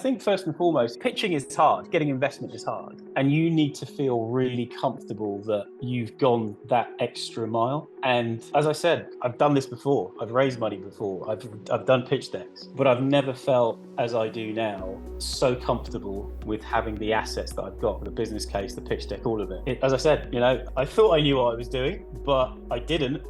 think first and foremost, pitching is hard, getting investment is hard, and you need to feel really comfortable that you've gone that extra mile. And as I said, I've done this before. I've raised money before. I've done pitch decks, but I've never felt as I do now so comfortable with having the assets that I've got, the business case, the pitch deck, all of it. As I said, I thought I knew what I was doing, but I didn't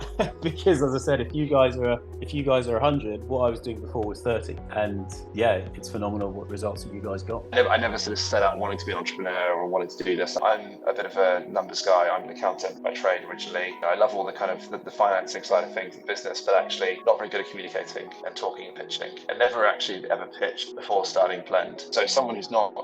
because, as I said, if you guys are 100, what I was doing before was 30, and yeah, it's phenomenal what results you guys got. I never sort of set out wanting to be an entrepreneur or wanting to do this. I'm a bit of a numbers guy. I'm an accountant by trade originally. I love all the kind of the financing side of things in business, but actually not very good at communicating and talking and pitching. I never actually ever pitched before starting Plend. So someone who's not,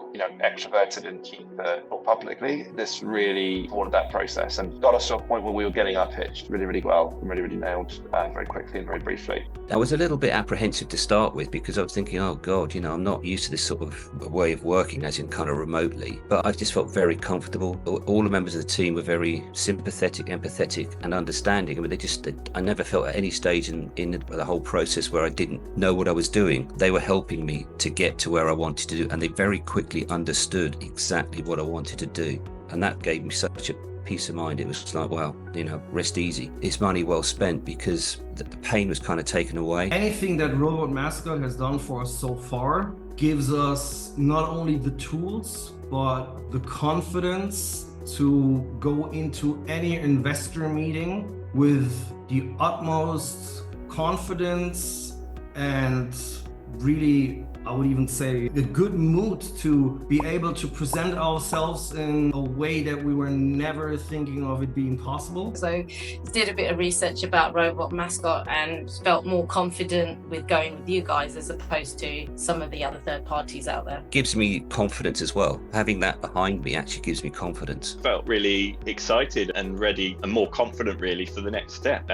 extroverted and keen to talk publicly, this really supported that process and got us to a point where we were getting our pitch really, really well and really, really nailed very quickly and very briefly. I was a little bit apprehensive to start with because I was thinking, oh God, I'm not used to this sort of way of working, as in kind of remotely, but I just felt very comfortable. All the members of the team were very sympathetic, empathetic and understanding. I mean, I never felt at any stage in the whole process where I didn't know what I was doing. They were helping me to get to where I wanted to do, and they very quickly understood exactly what I wanted to do. And that gave me such a peace of mind. It was like, well, rest easy. It's money well spent because the pain was kind of taken away. Anything that Robot Mascot has done for us so far gives us not only the tools, but the confidence to go into any investor meeting with the utmost confidence and really, I would even say, a good mood to be able to present ourselves in a way that we were never thinking of it being possible. So did a bit of research about Robot Mascot and felt more confident with going with you guys as opposed to some of the other third parties out there. Gives me confidence as well. Having that behind me actually gives me confidence. Felt really excited and ready and more confident really for the next step.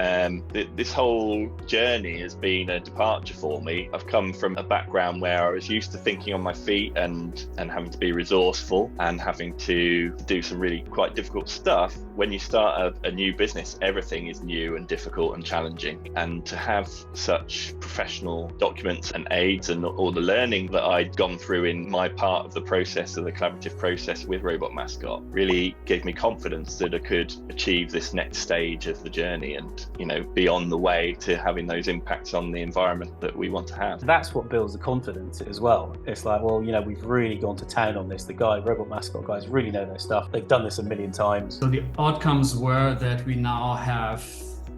This whole journey has been a departure for me. I've come from a background where I was used to thinking on my feet and having to be resourceful and having to do some really quite difficult stuff. When you start a new business, everything is new and difficult and challenging. And to have such professional documents and aids and all the learning that I'd gone through in my part of the process, of the collaborative process with Robot Mascot, really gave me confidence that I could achieve this next stage of the journey and, be on the way to having those impacts on the environment that we want to have. That's what builds the confidence as well. It's like, well, we've really gone to town on this. The Robot Mascot guys really know their stuff. They've done this a million times. So the outcomes were that we now have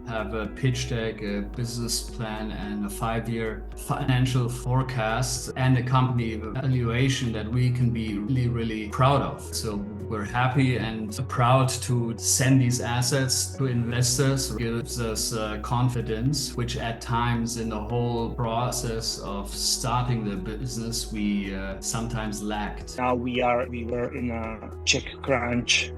a pitch deck, a business plan, and a 5-year financial forecast, and a company evaluation that we can be really, really proud of. So we're happy and proud to send these assets to investors. It gives us confidence, which at times in the whole process of starting the business, we sometimes lacked. Now we were in a Czech crunch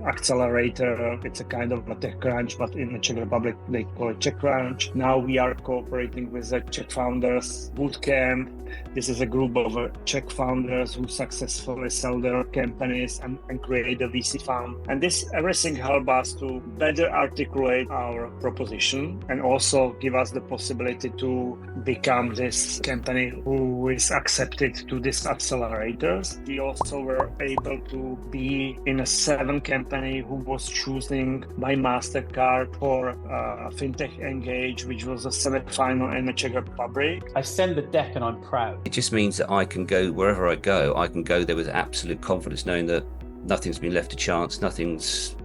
accelerator. It's a kind of a tech crunch, but in the Czech Republic, they call it Czech crunch. Now we are cooperating with the Czech founders Bootcamp. This is a group of Czech founders who successfully sell their companies and create a VC fund. And this everything helps us to better articulate our proposition and also give us the possibility to become this company who is accepted to these accelerators. We also were able to be in a 7 company who was choosing by MasterCard for FinTech Engage, which was a semi-final in the Czech Republic. I send the deck and I'm proud. It just means that I can go wherever I go. I can go there with absolute confidence, knowing that nothing's been left to chance, nothing's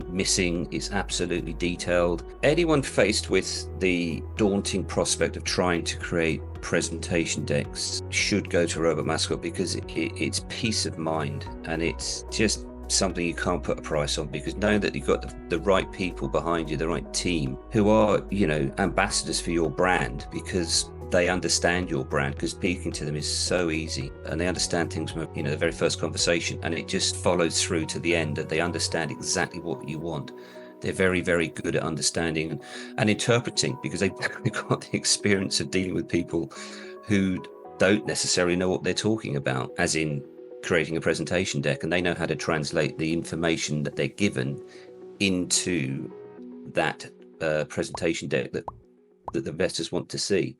missing. It's absolutely detailed. Anyone faced with the daunting prospect of trying to create presentation decks should go to Robot Mascot because it's peace of mind, and it's just something you can't put a price on, because knowing that you've got the right people behind you, the right team who are ambassadors for your brand, because they understand your brand, because speaking to them is so easy and they understand things from the very first conversation, and it just follows through to the end that they understand exactly what you want. They're very, very good at understanding and interpreting, because they've got the experience of dealing with people who don't necessarily know what they're talking about, as in creating a presentation deck, and they know how to translate the information that they're given into that presentation deck that the investors want to see.